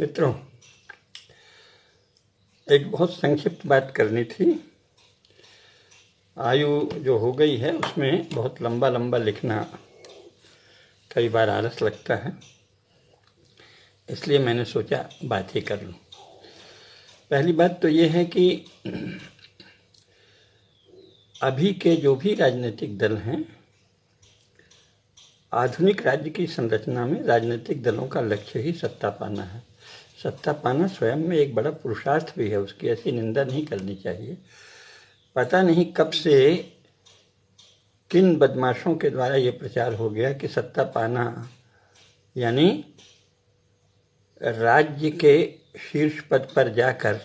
मित्रों, एक बहुत संक्षिप्त बात करनी थी। आयु जो हो गई है उसमें बहुत लंबा लंबा लिखना कई बार आलस लगता है, इसलिए मैंने सोचा बात ही कर लूँ। पहली बात तो ये है कि अभी के जो भी राजनीतिक दल हैं, आधुनिक राज्य की संरचना में राजनीतिक दलों का लक्ष्य ही सत्ता पाना है। सत्ता पाना स्वयं में एक बड़ा पुरुषार्थ भी है, उसकी ऐसी निंदा नहीं करनी चाहिए। पता नहीं कब से किन बदमाशों के द्वारा ये प्रचार हो गया कि सत्ता पाना यानी राज्य के शीर्ष पद पर जाकर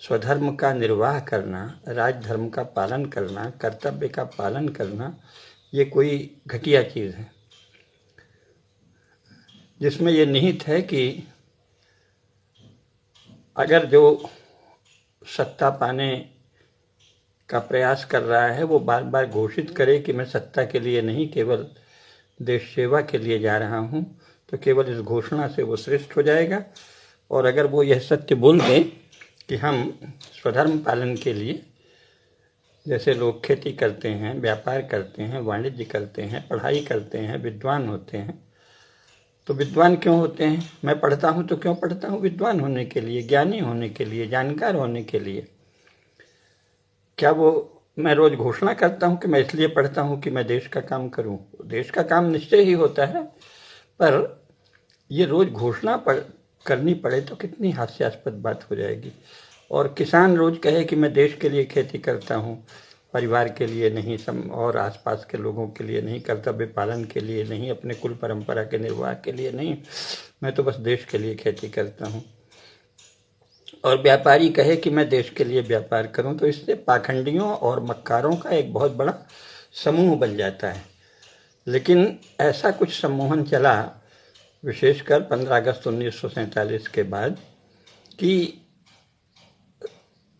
स्वधर्म का निर्वाह करना, राजधर्म का पालन करना, कर्तव्य का पालन करना, ये कोई घटिया चीज़ है, जिसमें ये निहित है कि अगर जो सत्ता पाने का प्रयास कर रहा है वो बार बार घोषित करे कि मैं सत्ता के लिए नहीं केवल देश सेवा के लिए जा रहा हूँ, तो केवल इस घोषणा से वो श्रेष्ठ हो जाएगा। और अगर वो यह सत्य बोल दे कि हम स्वधर्म पालन के लिए, जैसे लोग खेती करते हैं, व्यापार करते हैं, वाणिज्य करते हैं, पढ़ाई करते हैं, विद्वान होते हैं, तो विद्वान क्यों होते हैं? मैं पढ़ता हूँ तो क्यों पढ़ता हूँ? विद्वान होने के लिए, ज्ञानी होने के लिए, जानकार होने के लिए। क्या वो मैं रोज घोषणा करता हूँ कि मैं इसलिए पढ़ता हूँ कि मैं देश का काम करूँ? देश का काम निश्चय ही होता है, पर ये रोज घोषणा करनी पड़े तो कितनी हास्यास्पद बात हो जाएगी। और किसान रोज कहे कि मैं देश के लिए खेती करता हूँ, परिवार के लिए नहीं, और आसपास के लोगों के लिए नहीं, कर्तव्य पालन के लिए नहीं, अपने कुल परंपरा के निर्वाह के लिए नहीं, मैं तो बस देश के लिए खेती करता हूँ। और व्यापारी कहे कि मैं देश के लिए व्यापार करूं, तो इससे पाखंडियों और मक्कारों का एक बहुत बड़ा समूह बन जाता है। लेकिन ऐसा कुछ सम्मोहन चला विशेषकर 15 अगस्त 1947 के बाद कि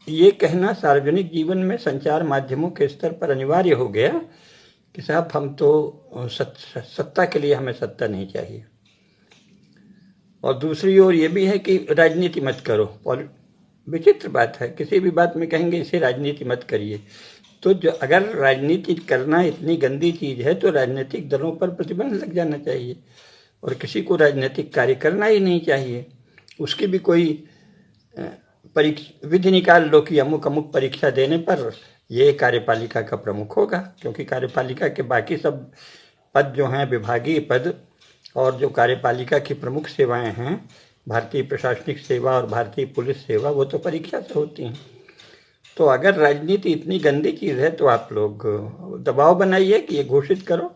ये कहना सार्वजनिक जीवन में संचार माध्यमों के स्तर पर अनिवार्य हो गया कि साहब हम तो सत्ता के लिए, हमें सत्ता नहीं चाहिए। और दूसरी ओर ये भी है कि राजनीति मत करो। और विचित्र बात है, किसी भी बात में कहेंगे इसे राजनीति मत करिए, तो जो अगर राजनीति करना इतनी गंदी चीज़ है तो राजनीतिक दलों पर प्रतिबंध लग जाना चाहिए और किसी को राजनीतिक कार्य करना ही नहीं चाहिए। उसकी भी कोई विधि निकाल लो कि अमुक अमुक परीक्षा देने पर ये कार्यपालिका का प्रमुख होगा, क्योंकि कार्यपालिका के बाकी सब पद जो हैं, विभागीय पद और जो कार्यपालिका की प्रमुख सेवाएं हैं, भारतीय प्रशासनिक सेवा और भारतीय पुलिस सेवा, वो तो परीक्षा से होती हैं। तो अगर राजनीति इतनी गंदी चीज़ है तो आप लोग दबाव बनाइए कि ये घोषित करो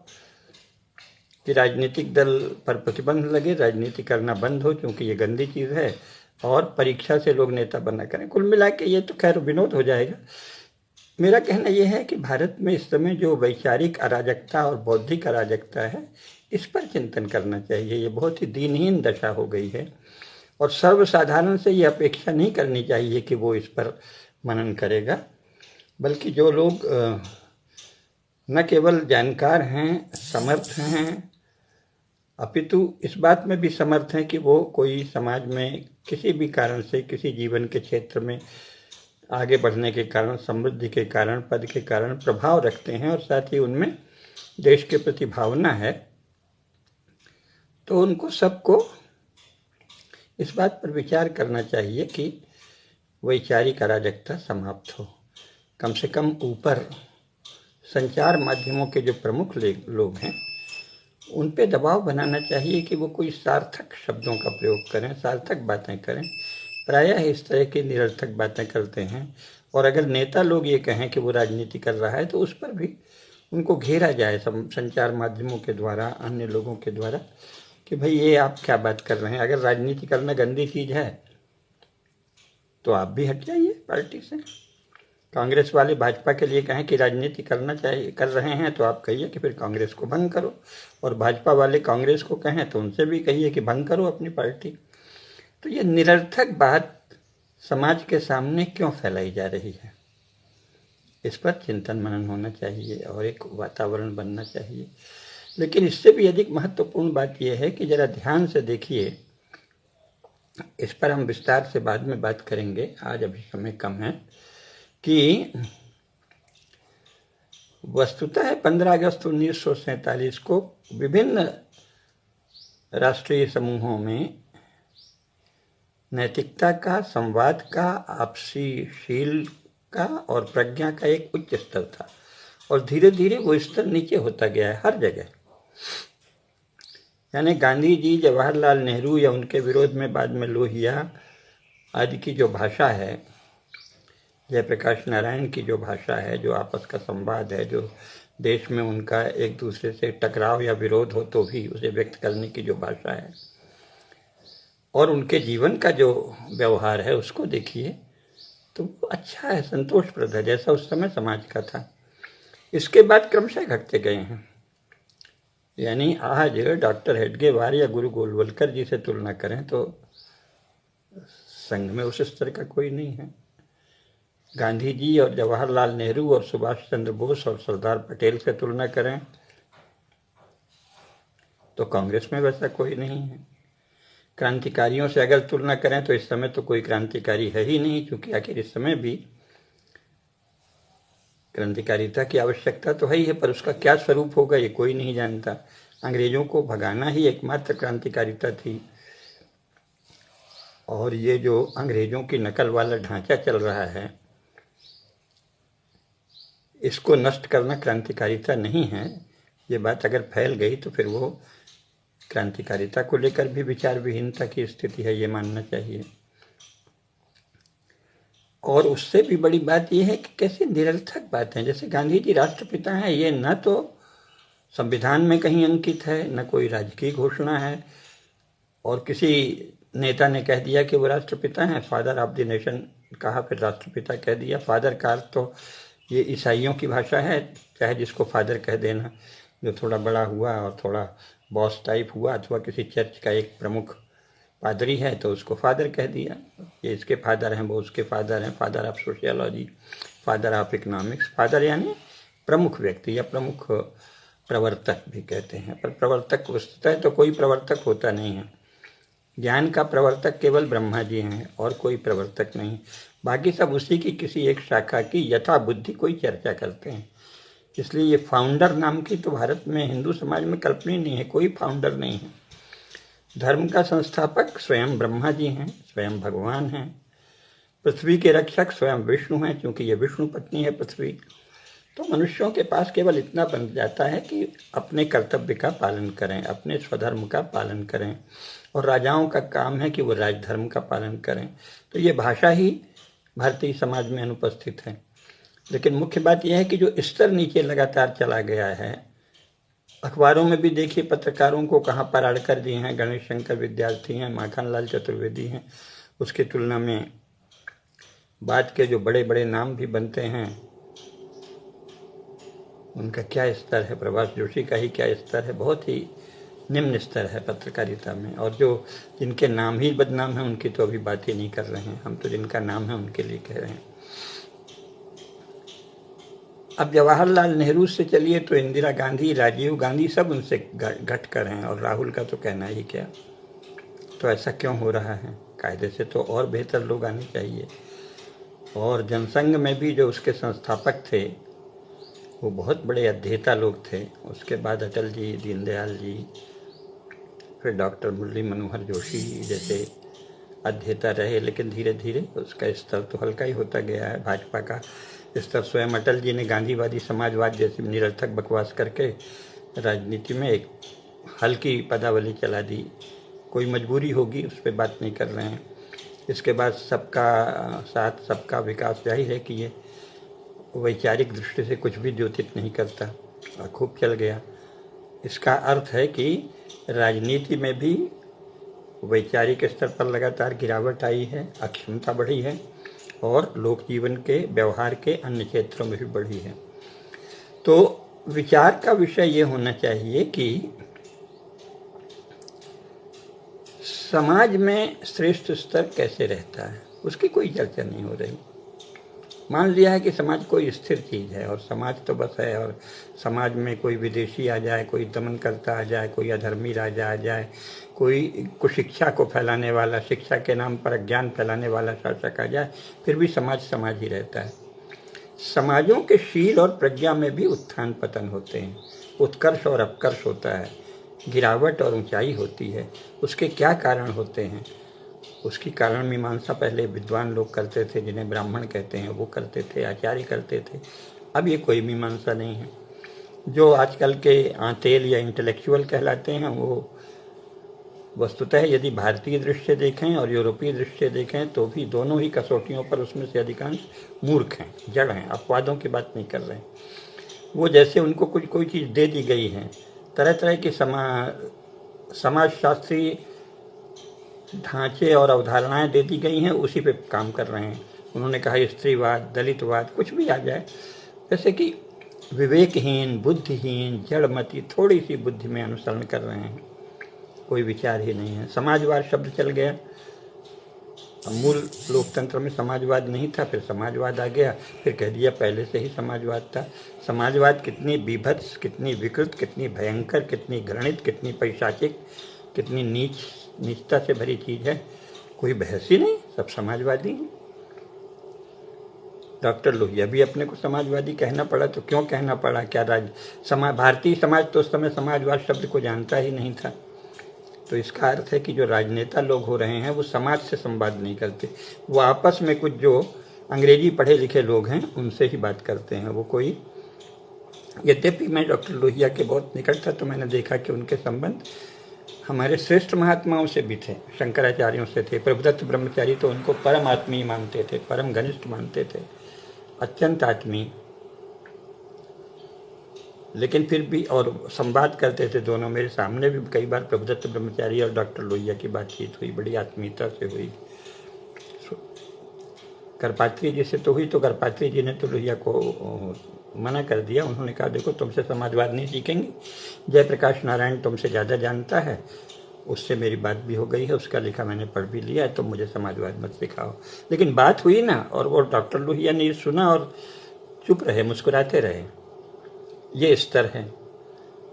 कि राजनीतिक दल पर प्रतिबंध लगे, राजनीति करना बंद हो, क्योंकि ये गंदी चीज़ है, और परीक्षा से लोग नेता बनना करें। कुल मिला के ये तो खैर विनोद हो जाएगा। मेरा कहना यह है कि भारत में इस समय जो वैचारिक अराजकता और बौद्धिक अराजकता है, इस पर चिंतन करना चाहिए। ये बहुत ही दीनहीन दशा हो गई है और सर्वसाधारण से ये अपेक्षा नहीं करनी चाहिए कि वो इस पर मनन करेगा, बल्कि जो लोग न केवल जानकार हैं, समर्थ हैं, अपितु इस बात में भी समर्थ हैं कि वो कोई समाज में किसी भी कारण से, किसी जीवन के क्षेत्र में आगे बढ़ने के कारण, समृद्धि के कारण, पद के कारण प्रभाव रखते हैं और साथ ही उनमें देश के प्रति भावना है, तो उनको सबको इस बात पर विचार करना चाहिए कि वैचारिक अराजकता समाप्त हो। कम से कम ऊपर संचार माध्यमों के जो प्रमुख लोग हैं, उन पे दबाव बनाना चाहिए कि वो कोई सार्थक शब्दों का प्रयोग करें, सार्थक बातें करें। प्रायः इस तरह की निरर्थक बातें करते हैं। और अगर नेता लोग ये कहें कि वो राजनीति कर रहा है तो उस पर भी उनको घेरा जाए संचार माध्यमों के द्वारा, अन्य लोगों के द्वारा, कि भाई ये आप क्या बात कर रहे हैं? अगर राजनीति करना गंदी चीज़ है तो आप भी हट जाइए पार्टी से। कांग्रेस वाले भाजपा के लिए कहें कि राजनीति करना चाहिए, कर रहे हैं, तो आप कहिए कि फिर कांग्रेस को भंग करो। और भाजपा वाले कांग्रेस को कहें तो उनसे भी कहिए कि भंग करो अपनी पार्टी। तो ये निरर्थक बात समाज के सामने क्यों फैलाई जा रही है? इस पर चिंतन मनन होना चाहिए और एक वातावरण बनना चाहिए। लेकिन इससे भी अधिक महत्वपूर्ण बात यह है कि जरा ध्यान से देखिए इस पर हम विस्तार से बाद में बात करेंगे, आज अभी समय कम है, कि वस्तुतः 15 अगस्त 1947 को विभिन्न राष्ट्रीय समूहों में नैतिकता का, संवाद का, आपसी शील का और प्रज्ञा का एक उच्च स्तर था, और धीरे धीरे वो स्तर नीचे होता गया है हर जगह। यानी गांधी जी, जवाहरलाल नेहरू या उनके विरोध में बाद में लोहिया आदि की जो भाषा है, जयप्रकाश नारायण की जो भाषा है, जो आपस का संवाद है, जो देश में उनका एक दूसरे से टकराव या विरोध हो तो भी उसे व्यक्त करने की जो भाषा है, और उनके जीवन का जो व्यवहार है, उसको देखिए तो अच्छा है, संतोषप्रद है, जैसा उस समय समाज का था। इसके बाद क्रमशः घटते गए हैं। यानी आज डॉक्टर हेडगेवार या गुरु गोलवलकर जी से तुलना करें तो संघ में उस स्तर का कोई नहीं है। गांधी जी और जवाहरलाल नेहरू और सुभाष चंद्र बोस और सरदार पटेल से तुलना करें तो कांग्रेस में वैसा कोई नहीं है। क्रांतिकारियों से अगर तुलना करें तो इस समय तो कोई क्रांतिकारी है ही नहीं, क्योंकि आखिर इस समय भी क्रांतिकारिता की आवश्यकता तो है ही है, पर उसका क्या स्वरूप होगा ये कोई नहीं जानता। अंग्रेजों को भगाना ही एकमात्र क्रांतिकारिता थी, और ये जो अंग्रेजों की नकल वाला ढांचा चल रहा है, इसको नष्ट करना क्रांतिकारिता नहीं है। ये बात अगर फैल गई तो फिर वो क्रांतिकारिता को लेकर भी विचार विहीनता की स्थिति है, ये मानना चाहिए। और उससे भी बड़ी बात यह है कि कैसे निरर्थक बात है। जैसे गांधी जी राष्ट्रपिता हैं, ये न तो संविधान में कहीं अंकित है, न कोई राजकीय घोषणा है, और किसी नेता ने कह दिया कि वो राष्ट्रपिता हैं, फादर ऑफ द नेशन कहा, फिर राष्ट्रपिता कह दिया। फादर का अर्थ तो ये ईसाइयों की भाषा है, चाहे जिसको फादर कह देना, जो थोड़ा बड़ा हुआ और थोड़ा बॉस टाइप हुआ, अथवा किसी चर्च का एक प्रमुख पादरी है तो उसको फादर कह दिया, ये इसके फादर हैं, वो उसके फादर हैं। Father of sociology, father of economics, father यानी प्रमुख व्यक्ति या प्रमुख प्रवर्तक भी कहते हैं। पर प्रवर्तक वस्तुतः तो कोई प्रवर्तक होता नहीं है। ज्ञान का प्रवर्तक केवल ब्रह्मा जी हैं और कोई प्रवर्तक नहीं। बाकी सब उसी की किसी एक शाखा की यथा बुद्धि कोई चर्चा करते हैं। इसलिए ये फाउंडर नाम की तो भारत में, हिंदू समाज में कल्पना नहीं है, कोई फाउंडर नहीं है। धर्म का संस्थापक स्वयं ब्रह्मा जी हैं, स्वयं भगवान हैं। पृथ्वी के रक्षक स्वयं विष्णु हैं, क्योंकि ये विष्णु पत्नी है पृथ्वी। तो मनुष्यों के पास केवल इतना बन जाता है कि अपने कर्तव्य का पालन करें, अपने स्वधर्म का पालन करें, और राजाओं का काम है कि वो राजधर्म का पालन करें। तो ये भाषा ही भारतीय समाज में अनुपस्थित है। लेकिन मुख्य बात यह है कि जो स्तर नीचे लगातार चला गया है, अखबारों में भी देखिए पत्रकारों को कहाँ पर अड़ कर दिए हैं। गणेश शंकर विद्यार्थी हैं, माखनलाल चतुर्वेदी हैं, उसकी तुलना में बाद के जो बड़े बड़े नाम भी बनते हैं उनका क्या स्तर है, प्रभाष जोशी का ही क्या स्तर है, बहुत ही निम्न स्तर है पत्रकारिता में। और जो जिनके नाम ही बदनाम है उनकी तो अभी बात ही नहीं कर रहे हैं, हम तो जिनका नाम है उनके लिए कह रहे हैं। अब जवाहरलाल नेहरू से चलिए तो इंदिरा गांधी, राजीव गांधी सब उनसे घट कर हैं, और राहुल का तो कहना ही क्या। तो ऐसा क्यों हो रहा है? कायदे से तो और बेहतर लोग आने चाहिए। और जनसंघ में भी जो उसके संस्थापक थे वो बहुत बड़े अध्येता लोग थे। उसके बाद अटल जी, दीनदयाल जी, फिर डॉक्टर मुरली मनोहर जोशी जैसे अध्येता रहे। लेकिन धीरे धीरे उसका स्तर तो हल्का ही होता गया है। भाजपा का स्तर, स्वयं अटल जी ने गांधीवादी समाजवाद जैसी निरर्थक बकवास करके राजनीति में एक हल्की पदावली चला दी। कोई मजबूरी होगी, उस पर बात नहीं कर रहे हैं। इसके बाद सबका साथ सबका विकास, जाहिर है कि ये वैचारिक दृष्टि से कुछ भी द्योतित नहीं करता और खूब चल गया। इसका अर्थ है कि राजनीति में भी वैचारिक स्तर पर लगातार गिरावट आई है, अक्षमता बढ़ी है, और लोक जीवन के व्यवहार के अन्य क्षेत्रों में भी बढ़ी है। तो विचार का विषय ये होना चाहिए कि समाज में श्रेष्ठ स्तर कैसे रहता है, उसकी कोई चर्चा नहीं हो रही। मान लिया है कि समाज कोई स्थिर चीज़ है और समाज तो बस है, और समाज में कोई विदेशी आ जाए, कोई दमन करता आ जाए, कोई अधर्मी राजा आ जाए, कोई कुशिक्षा को फैलाने वाला, शिक्षा के नाम पर अज्ञान फैलाने वाला शासक आ जाए, फिर भी समाज समाज ही रहता है। समाजों के शील और प्रज्ञा में भी उत्थान पतन होते हैं, उत्कर्ष और अपकर्ष होता है, गिरावट और ऊंचाई होती है। उसके क्या कारण होते हैं? उसकी कारण मीमांसा पहले विद्वान लोग करते थे, जिन्हें ब्राह्मण कहते हैं, वो करते थे, आचार्य करते थे। अब ये कोई मीमांसा नहीं है। जो आजकल के आंतेल या इंटेलेक्चुअल कहलाते हैं, वो वस्तुतः यदि भारतीय दृश्य देखें और यूरोपीय दृश्य देखें तो भी दोनों ही कसौटियों पर उसमें से अधिकांश मूर्ख हैं, जड़ हैं, अपवादों की बात नहीं कर रहे हैं। वो जैसे उनको कोई चीज़ दे दी गई है, तरह तरह की समाजशास्त्री ढांचे और अवधारणाएं दे दी गई हैं, उसी पे काम कर रहे हैं। उन्होंने कहा स्त्रीवाद, दलितवाद, कुछ भी आ जाए, जैसे कि विवेकहीन, बुद्धिहीन, जड़मती, थोड़ी सी बुद्धि में अनुसरण कर रहे हैं, कोई विचार ही नहीं है। समाजवाद शब्द चल गया, मूल लोकतंत्र में समाजवाद नहीं था, फिर समाजवाद आ गया, फिर कह दिया पहले से ही समाजवाद था। समाजवाद कितनी बीभत्स, कितनी विकृत, कितनी भयंकर, कितनी घृणित, कितनी पैशाचिक, कितनी नीचता से भरी चीज़ है, कोई बहस ही नहीं, सब समाजवादी हैं। डॉक्टर लोहिया भी अपने को समाजवादी कहना पड़ा, तो क्यों कहना पड़ा? क्या भारतीय समाज तो उस समय समाजवाद शब्द को जानता ही नहीं था। तो इसका अर्थ है कि जो राजनेता लोग हो रहे हैं वो समाज से संवाद नहीं करते, वो आपस में कुछ जो अंग्रेजी पढ़े लिखे लोग हैं उनसे ही बात करते हैं। वो कोई, यद्यपि मैं डॉक्टर लोहिया के बहुत निकट था तो मैंने देखा कि उनके संबंध हमारे श्रेष्ठ महात्माओं से भी थे, शंकराचार्यों से थे। प्रभुदत्त ब्रह्मचारी तो उनको परम आत्मीय मानते थे, परम घनिष्ठ मानते थे, अत्यंत आत्मीय। लेकिन फिर भी, और संवाद करते थे दोनों। मेरे सामने भी कई बार प्रभुदत्त ब्रह्मचारी और डॉक्टर लोहिया की बातचीत हुई, बड़ी आत्मीयता से हुई। करपात्री जी से तो हुई, तो करपात्री जी ने तो लोहिया को मना कर दिया। उन्होंने कहा देखो तुमसे समाजवाद नहीं सीखेंगे, जयप्रकाश नारायण तुमसे ज़्यादा जानता है, उससे मेरी बात भी हो गई है, उसका लिखा मैंने पढ़ भी लिया है, तो मुझे समाजवाद मत सिखाओ। लेकिन बात हुई ना, और वो डॉक्टर लोहिया ने सुना और चुप रहे, मुस्कुराते रहे। ये स्तर है।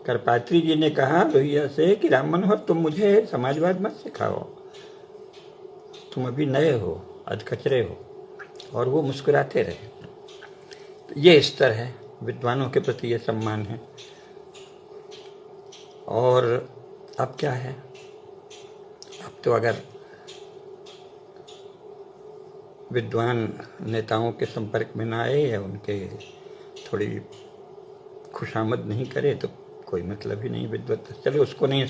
करपात्री जी ने कहा लोहिया से कि राम मनोहर तुम मुझे समाजवाद मत सिखाओ, तुम अभी नए हो, अधकचरे हो, और वो मुस्कुराते रहे। ये स्तर है, विद्वानों के प्रति ये सम्मान है। और अब क्या है? अब तो अगर विद्वान नेताओं के संपर्क में ना आए या उनके थोड़ी खुशामद नहीं करे तो कोई मतलब ही नहीं विद्वत। चलो उसको नहीं,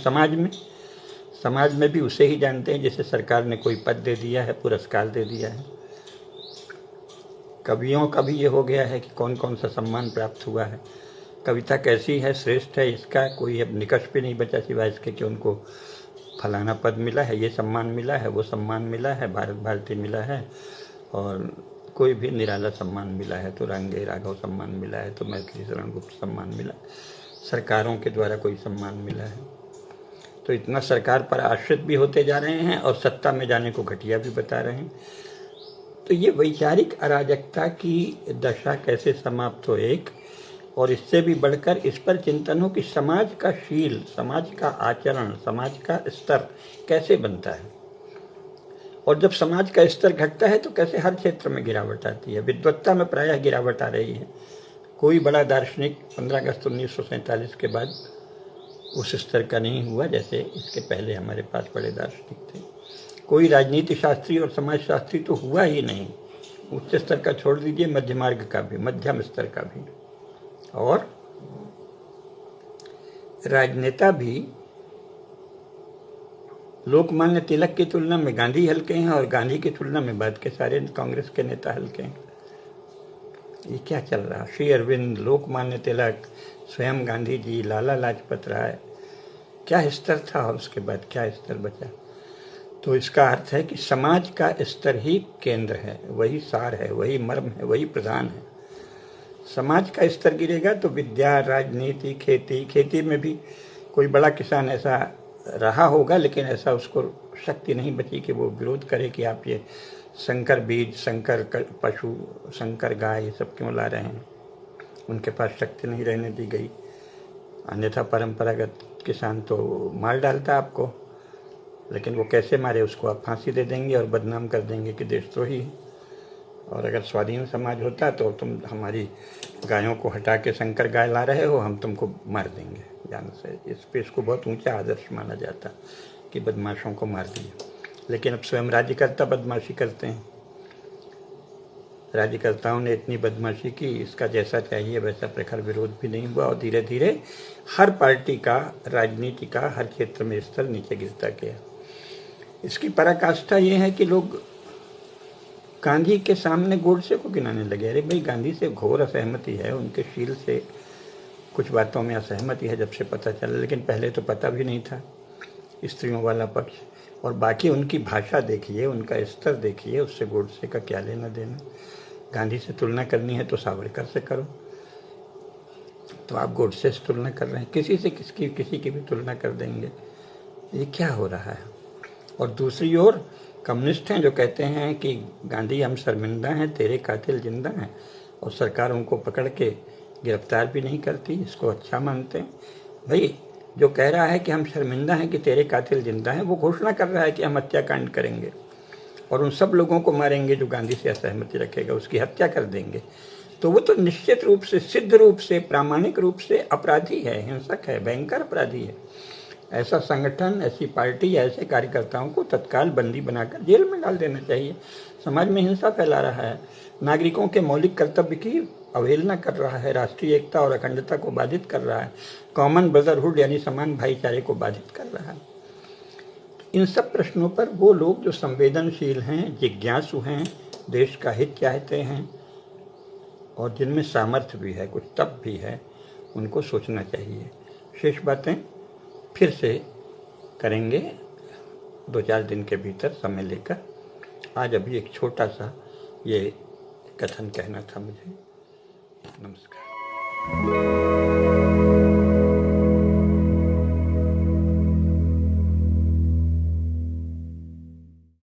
समाज में भी उसे ही जानते हैं जिसे सरकार ने कोई पद दे दिया है, पुरस्कार दे दिया है। कवियों का भी ये हो गया है कि कौन कौन सा सम्मान प्राप्त हुआ है, कविता कैसी है, श्रेष्ठ है, इसका कोई अब निकष भी नहीं बचा सिवाय इसके कि उनको फलाना पद मिला है, ये सम्मान मिला है, वो सम्मान मिला है, भारत भारती मिला है, और कोई भी निराला सम्मान मिला है, तो रांगे राघव सम्मान मिला है, तो मैथिली शरण गुप्त सम्मान मिला, सरकारों के द्वारा कोई सम्मान मिला है। तो इतना सरकार पर आश्रित भी होते जा रहे हैं और सत्ता में जाने को घटिया भी बता रहे हैं। तो ये वैचारिक अराजकता की दशा कैसे समाप्त हो, एक, और इससे भी बढ़कर इस पर चिंतन हो कि समाज का शील, समाज का आचरण, समाज का स्तर कैसे बनता है। और जब समाज का स्तर घटता है तो कैसे हर क्षेत्र में गिरावट आती है। विद्वत्ता में प्रायः गिरावट आ रही है। कोई बड़ा दार्शनिक 15 अगस्त 1947 के बाद उस स्तर का नहीं हुआ जैसे इसके पहले हमारे पास बड़े दार्शनिक थे। कोई राजनीति शास्त्री और समाज शास्त्री तो हुआ ही नहीं, उच्च स्तर का छोड़ दीजिए, मध्य मार्ग का भी, मध्यम स्तर का भी। और राजनेता भी लोकमान्य तिलक की तुलना में गांधी हल्के हैं और गांधी की तुलना में बाद के सारे कांग्रेस के नेता हल्के हैं। ये क्या चल रहा? श्री अरविंद, लोकमान्य तिलक, स्वयं गांधी जी, लाला लाजपत राय, क्या स्तर था और उसके बाद क्या स्तर बचा? तो इसका अर्थ है कि समाज का स्तर ही केंद्र है, वही सार है, वही मर्म है, वही प्रधान है। समाज का स्तर गिरेगा तो विद्या, राजनीति, खेती में भी कोई बड़ा किसान ऐसा रहा होगा, लेकिन ऐसा उसको शक्ति नहीं बची कि वो विरोध करे कि आप ये संकर बीज, संकर पशु, संकर गाय ये सब क्यों ला रहे हैं। उनके पास शक्ति नहीं रहने दी गई, अन्यथा परंपरागत किसान तो मार डालता आपको। लेकिन वो कैसे मारे, उसको आप फांसी दे देंगे और बदनाम कर देंगे कि देशद्रोही। और अगर स्वाधीन समाज होता तो तुम हमारी गायों को हटा के संकर गाय ला रहे हो, हम तुमको मार देंगे जान से। इस पे इसको बहुत ऊंचा आदर्श माना जाता कि बदमाशों को मार दिया। लेकिन अब स्वयं राज्यकर्ता बदमाशी करते हैं। राज्यकर्ताओं ने इतनी बदमाशी की, इसका जैसा चाहिए वैसा प्रखर विरोध भी नहीं हुआ, और धीरे धीरे हर पार्टी का, राजनीति का हर क्षेत्र में स्तर नीचे गिरता गया। इसकी पराकाष्ठा ये है कि लोग गांधी के सामने गोडसे को गिनाने लगे। अरे भाई, गांधी से घोर असहमति है, उनके शील से कुछ बातों में असहमति है जब से पता चला, लेकिन पहले तो पता भी नहीं था स्त्रियों वाला पक्ष। और बाकी उनकी भाषा देखिए, उनका स्तर देखिए, उससे गोडसे का क्या लेना देना। गांधी से तुलना करनी है तो सावरकर से करो, तो आप गोडसे से तुलना कर रहे हैं। किसी से किसी की भी तुलना कर देंगे, ये क्या हो रहा है। और दूसरी ओर कम्युनिस्ट हैं जो कहते हैं कि गांधी हम शर्मिंदा हैं, तेरे कातिल जिंदा हैं, और सरकार उनको पकड़ के गिरफ्तार भी नहीं करती, इसको अच्छा मानते हैं। भाई, जो कह रहा है कि हम शर्मिंदा हैं कि तेरे कातिल जिंदा हैं, वो घोषणा कर रहा है कि हम हत्याकांड करेंगे और उन सब लोगों को मारेंगे जो गांधी से असहमति रखेगा, उसकी हत्या कर देंगे। तो वो तो निश्चित रूप से, सिद्ध रूप से, प्रामाणिक रूप से अपराधी है, हिंसक है, भयंकर अपराधी है। ऐसा संगठन, ऐसी पार्टी, ऐसे कार्यकर्ताओं को तत्काल बंदी बनाकर जेल में डाल देना चाहिए। समाज में हिंसा फैला रहा है, नागरिकों के मौलिक कर्तव्य की अवहेलना कर रहा है, राष्ट्रीय एकता और अखंडता को बाधित कर रहा है, कॉमन ब्रदरहुड यानी समान भाईचारे को बाधित कर रहा है। इन सब प्रश्नों पर वो लोग जो संवेदनशील हैं, जिज्ञासु हैं, देश का हित चाहते हैं और जिनमें सामर्थ्य भी है, कुछ तप भी है, उनको सोचना चाहिए। शेष बातें फिर से करेंगे 2-4 दिन के भीतर समय लेकर। आज अभी एक छोटा सा ये कथन कहना था मुझे। नमस्कार।